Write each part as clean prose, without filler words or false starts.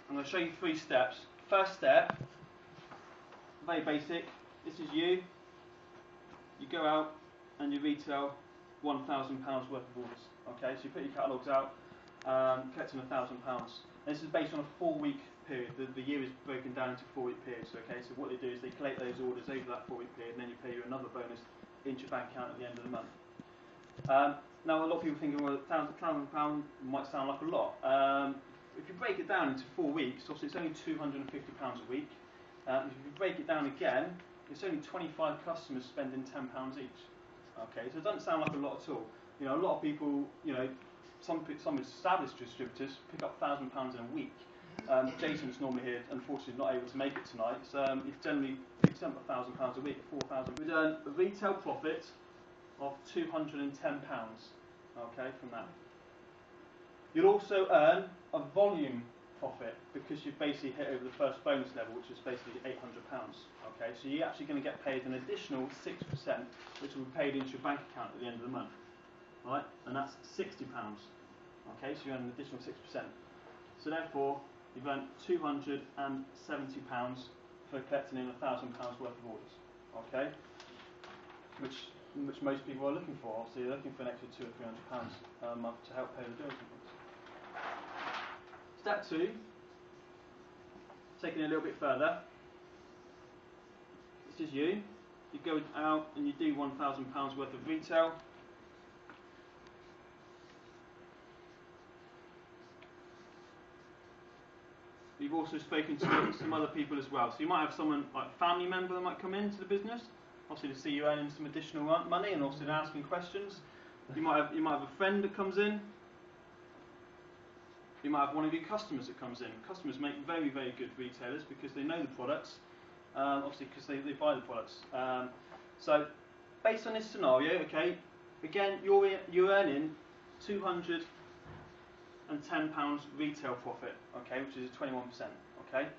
I'm going to show you 3 steps. First step, very basic. This is you. You go out and you retail £1,000 worth of orders. Okay, so you put your catalogues out, collecting £1,000. This is based on a 4-week period. The year is broken down into 4-week periods. Okay, so what they do is they collect those orders over that 4-week period, and then you pay you another bonus into your bank account at the end of the month. Now, a lot of people think, well, £1,000 might sound like a lot. If you break it down into 4 weeks, obviously it's only £250 a week. If you break it down again, it's only 25 customers spending £10 each. Okay, so it doesn't sound like a lot at all. You know, a lot of people, you know, some established distributors pick up £1,000 in a week. Jason's normally here, unfortunately not able to make it tonight. So he generally picks up £1,000 a week at £4,000. We earn a retail profit of £210. Okay, from that. You'll also earn a volume profit because you've basically hit over the first bonus level, which is basically £800. Okay, so you're actually going to get paid an additional 6%, which will be paid into your bank account at the end of the month. Right, and that's £60. Okay, so you earn an additional 6%. So therefore, you've earned £270 for collecting in £1,000 worth of orders. Okay, which most people are looking for. Obviously, they're looking for an extra £200 or £300 a month to help pay the bills. Step 2, taking it a little bit further. This is you. You go out and you do £1,000 worth of retail. You've also spoken to some other people as well. So you might have someone like a family member that might come into the business, obviously to see you earning some additional money and also asking questions. You might have a friend that comes in. You might have one of your customers that comes in. Customers make very, very good retailers because they know the products, obviously because they buy the products. So based on this scenario, okay, again you're earning £210 retail profit, okay, which is 21%, okay.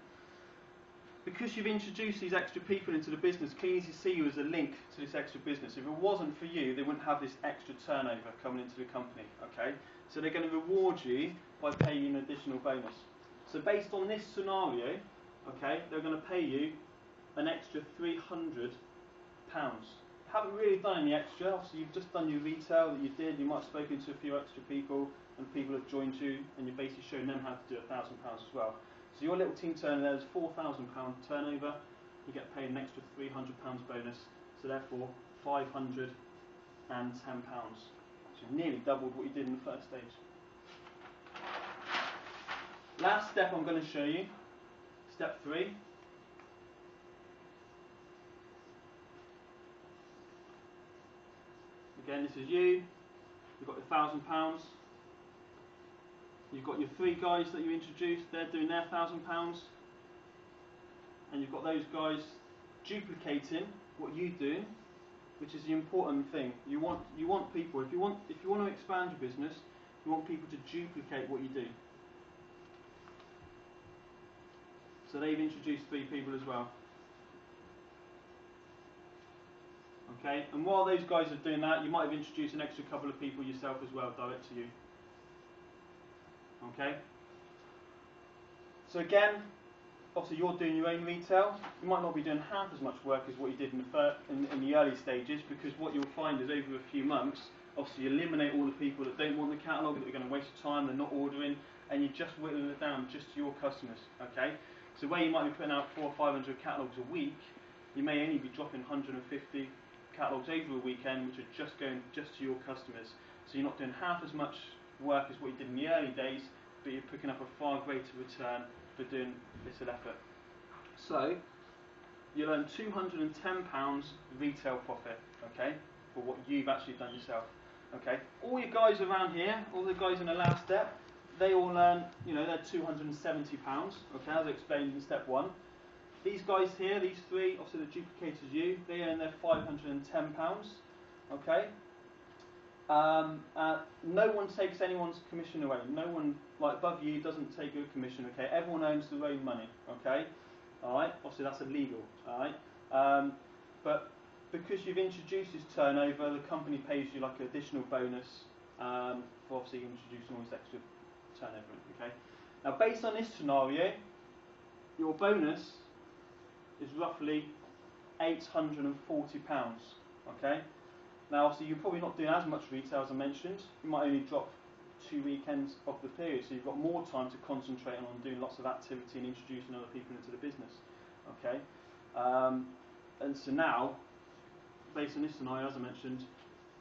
Because you've introduced these extra people into the business, clearly you see you as a link to this extra business. If it wasn't for you, they wouldn't have this extra turnover coming into the company, okay. So they're going to reward you by paying you an additional bonus. So based on this scenario, okay, they're going to pay you an extra £300. Haven't really done any extra, obviously you've just done your retail that you did, you might have spoken to a few extra people and people have joined you and you're basically showing them how to do £1,000 as well. So your little team turnover there is £4,000 turnover, you get paid an extra £300 bonus, so therefore £510. So you've nearly doubled what you did in the first stage. Last step I'm going to show you, step 3. Again, this is you. You've got your £1,000. You've got your 3 guys that you introduced. They're doing their £1,000, and you've got those guys duplicating what you do, which is the important thing. You want people. If you want to expand your business, you want people to duplicate what you do. So they've introduced 3 people as well. Okay, and while those guys are doing that, you might have introduced an extra couple of people yourself as well, direct to you. Okay. So again, obviously you're doing your own retail. You might not be doing half as much work as what you did in the early stages, because what you'll find is over a few months, obviously you eliminate all the people that don't want the catalogue, that are going to waste your time, they're not ordering, and you're just whittling it down just to your customers. Okay. So where you might be putting out 400 or 500 catalogues a week, you may only be dropping 150 catalogues over a weekend, which are just going just to your customers. So you're not doing half as much work as what you did in the early days, but you're picking up a far greater return for doing this effort. So you'll earn £210 retail profit, okay, for what you've actually done yourself. Okay, all you guys around here, all the guys in the last step, they all earn, they're £270. Okay, as I explained in step 1. These guys here, these 3, obviously the duplicators you, they earn their £510. Okay. No one takes anyone's commission away. No one, like above you, doesn't take your commission. Okay. Everyone owns their own money. Okay. All right. Obviously that's illegal. All right. But because you've introduced this turnover, the company pays you like an additional bonus for obviously introducing all this extra turnover. Okay. Now, based on this scenario, your bonus is roughly £840. Okay. Now, obviously, you're probably not doing as much retail as I mentioned. You might only drop 2 weekends of the period, so you've got more time to concentrate on doing lots of activity and introducing other people into the business. Okay. And so now, based on this scenario, as I mentioned,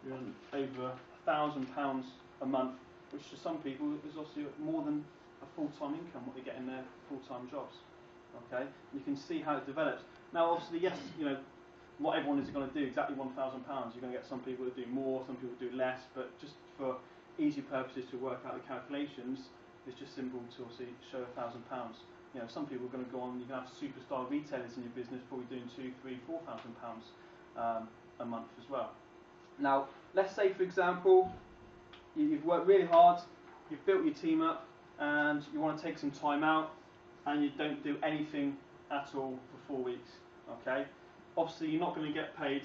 you're on over £1,000 a month, which to some people is obviously more than a full-time income, what they get in their full-time jobs. Okay, you can see how it develops. Now, obviously, yes, not everyone is going to do exactly £1,000. You're going to get some people that do more, some people do less, but just for easy purposes to work out the calculations, it's just simple to obviously show £1,000. Some people are going to go on. You can have superstar retailers in your business, probably doing £2,000, £3,000, £4,000 a month as well. Now, let's say, for example, you've worked really hard, you've built your team up, and you want to take some time out, and you don't do anything at all for 4 weeks. Okay. Obviously, you're not going to get paid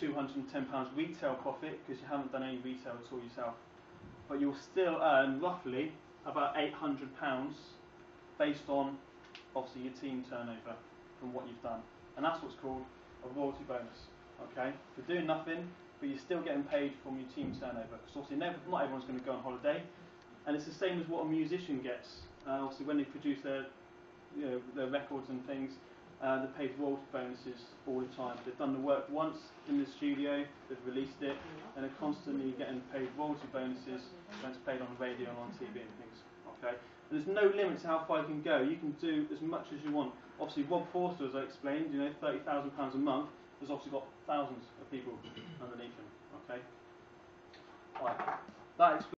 £210 retail profit because you haven't done any retail at all yourself. But you'll still earn roughly about £800 based on, obviously, your team turnover from what you've done. And that's what's called a royalty bonus. Okay, for doing nothing, but you're still getting paid from your team turnover. Because obviously, not everyone's going to go on holiday. And it's the same as what a musician gets. Obviously, when they produce their records and things, they're paid royalty bonuses all the time. They've done the work once in the studio, they've released it, and they're constantly getting paid royalty bonuses when it's played on the radio and on TV and things. Okay. There's no limit to how far you can go. You can do as much as you want. Obviously, Rob Forster, as I explained, £30,000 a month, has obviously got thousands of people underneath him. Okay. Right. That explains